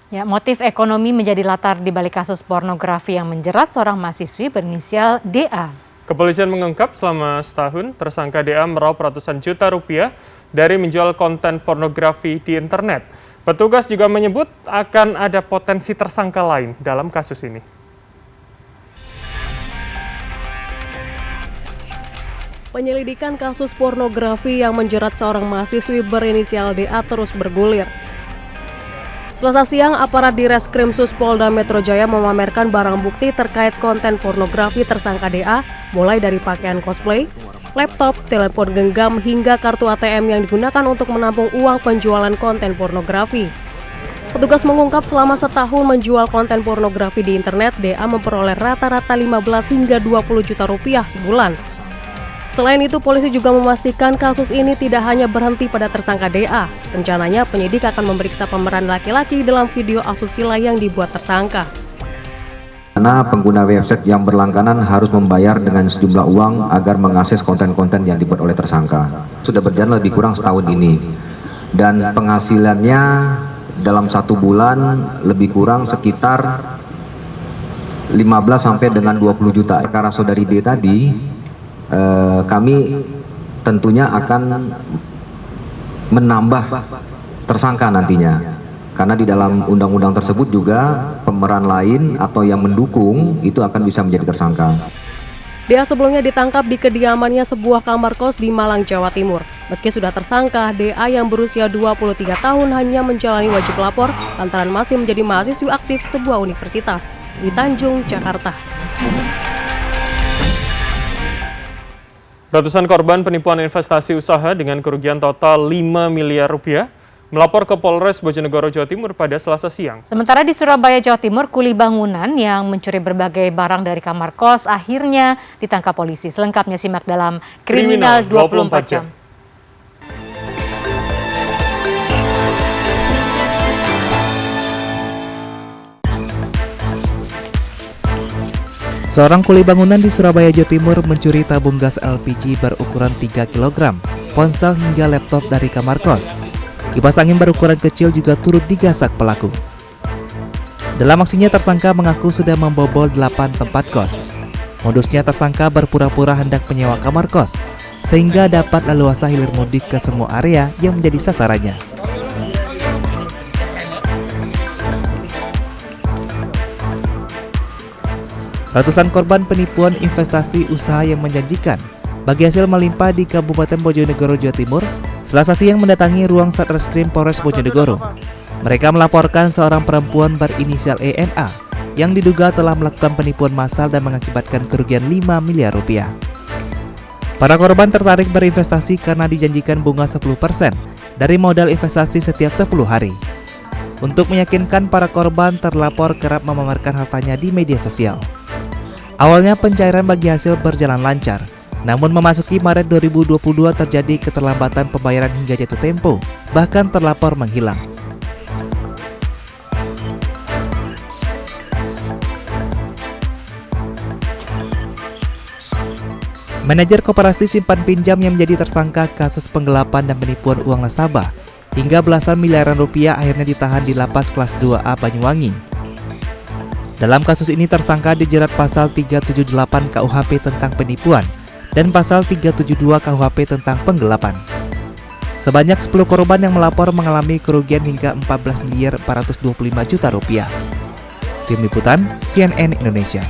Ya, motif ekonomi menjadi latar di balik kasus pornografi yang menjerat seorang mahasiswi berinisial DA. Kepolisian mengungkap selama setahun tersangka DA meraup ratusan juta rupiah dari menjual konten pornografi di internet. Petugas juga menyebut akan ada potensi tersangka lain dalam kasus ini. Penyelidikan kasus pornografi yang menjerat seorang mahasiswi berinisial DA terus bergulir. Selasa siang, aparat di Reskrimsus Polda Metro Jaya memamerkan barang bukti terkait konten pornografi tersangka DA, mulai dari pakaian cosplay, laptop, telepon genggam, hingga kartu ATM yang digunakan untuk menampung uang penjualan konten pornografi. Petugas mengungkap selama setahun menjual konten pornografi di internet, DA memperoleh rata-rata 15 hingga 20 juta rupiah sebulan. Selain itu, polisi juga memastikan kasus ini tidak hanya berhenti pada tersangka DA. Rencananya, penyidik akan memeriksa pemeran laki-laki dalam video asusila yang dibuat tersangka. Karena pengguna website yang berlangganan harus membayar dengan sejumlah uang agar mengakses konten-konten yang dibuat oleh tersangka. Sudah berjalan lebih kurang setahun ini. Dan penghasilannya dalam 1 bulan lebih kurang sekitar 15 sampai dengan 20 juta. Karena saudari D tadi, kami tentunya akan menambah tersangka nantinya, karena di dalam undang-undang tersebut juga pemeran lain atau yang mendukung itu akan bisa menjadi tersangka. DA sebelumnya ditangkap di kediamannya sebuah kamar kos di Malang, Jawa Timur. Meski sudah tersangka, DA yang berusia 23 tahun hanya menjalani wajib lapor lantaran masih menjadi mahasiswa aktif sebuah universitas di Tanjung, Jakarta. Ratusan korban penipuan investasi usaha dengan kerugian total 5 miliar rupiah melapor ke Polres Bojonegoro, Jawa Timur pada Selasa siang. Sementara di Surabaya, Jawa Timur, kuli bangunan yang mencuri berbagai barang dari kamar kos akhirnya ditangkap polisi. Selengkapnya simak dalam Kriminal 24 Jam. Seorang kuli bangunan di Surabaya, Jawa Timur mencuri tabung gas LPG berukuran 3 kg, ponsel hingga laptop dari kamar kos. Kipas angin berukuran kecil juga turut digasak pelaku. Dalam aksinya, tersangka mengaku sudah membobol 8 tempat kos. Modusnya, tersangka berpura-pura hendak menyewa kamar kos, sehingga dapat leluasa hilir mudik ke semua area yang menjadi sasarannya. Ratusan korban penipuan investasi usaha yang menjanjikan bagi hasil melimpah di Kabupaten Bojonegoro, Jawa Timur, Selasa siang mendatangi ruang Satreskrim Polres Bojonegoro. Mereka melaporkan seorang perempuan berinisial ENA yang diduga telah melakukan penipuan massal dan mengakibatkan kerugian 5 miliar rupiah. Para korban tertarik berinvestasi karena dijanjikan bunga 10% dari modal investasi setiap 10 hari. Untuk meyakinkan para korban, terlapor kerap memamerkan hartanya di media sosial. Awalnya pencairan bagi hasil berjalan lancar, namun memasuki Maret 2022 terjadi keterlambatan pembayaran hingga jatuh tempo, bahkan terlapor menghilang. Manajer koperasi simpan pinjam yang menjadi tersangka kasus penggelapan dan penipuan uang nasabah hingga belasan miliaran rupiah akhirnya ditahan di Lapas Kelas 2A Banyuwangi. Dalam kasus ini tersangka dijerat pasal 378 KUHP tentang penipuan dan pasal 372 KUHP tentang penggelapan. Sebanyak 10 korban yang melapor mengalami kerugian hingga 14 miliar 425 juta rupiah. Tim Liputan CNN Indonesia.